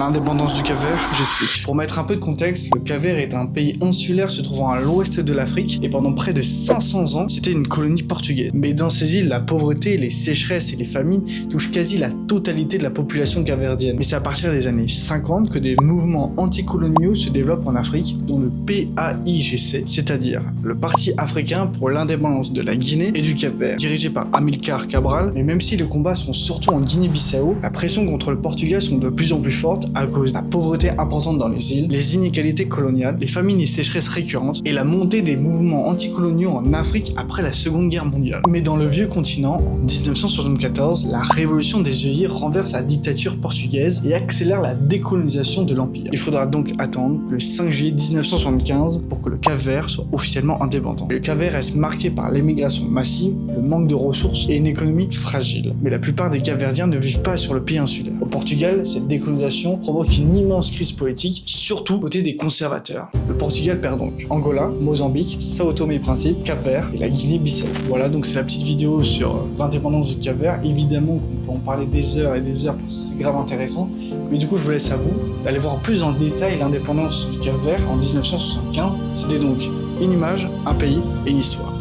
L'indépendance du Cap-Vert, j'explique. Pour mettre un peu de contexte, le Cap-Vert est un pays insulaire se trouvant à l'ouest de l'Afrique et pendant près de 500 ans, c'était une colonie portugaise. Mais dans ces îles, la pauvreté, les sécheresses et les famines touchent quasi la totalité de la population capverdienne. Mais c'est à partir des années 50 que des mouvements anticoloniaux se développent en Afrique, dont le PAIGC, c'est-à-dire le Parti africain pour l'indépendance de la Guinée et du Cap-Vert, dirigé par Amilcar Cabral. Mais même si les combats sont surtout en Guinée-Bissau, la pression contre le Portugal sont de plus en plus fortes à cause de la pauvreté importante dans les îles, les inégalités coloniales, les famines et sécheresses récurrentes et la montée des mouvements anticoloniaux en Afrique après la Seconde Guerre mondiale. Mais dans le vieux continent, en 1974, la révolution des œillets renverse la dictature portugaise et accélère la décolonisation de l'Empire. Il faudra donc attendre le 5 juillet 1975 pour que le Cap-Vert soit officiellement indépendant. Et le Cap-Vert reste marqué par l'émigration massive, le manque de ressources et une économie fragile. Mais la plupart des Capverdiens ne vivent pas sur le pays insulaire. Au Portugal, cette décolonisation provoque une immense crise politique, surtout côté des conservateurs. Le Portugal perd donc Angola, Mozambique, Sao Tomé et Principe, Cap-Vert et la Guinée-Bissau. Voilà, donc c'est la petite vidéo sur l'indépendance du Cap-Vert. Évidemment qu'on peut en parler des heures et des heures parce que c'est grave intéressant. Mais du coup, je vous laisse à vous d'aller voir plus en détail l'indépendance du Cap-Vert en 1975. C'était donc une image, un pays et une histoire.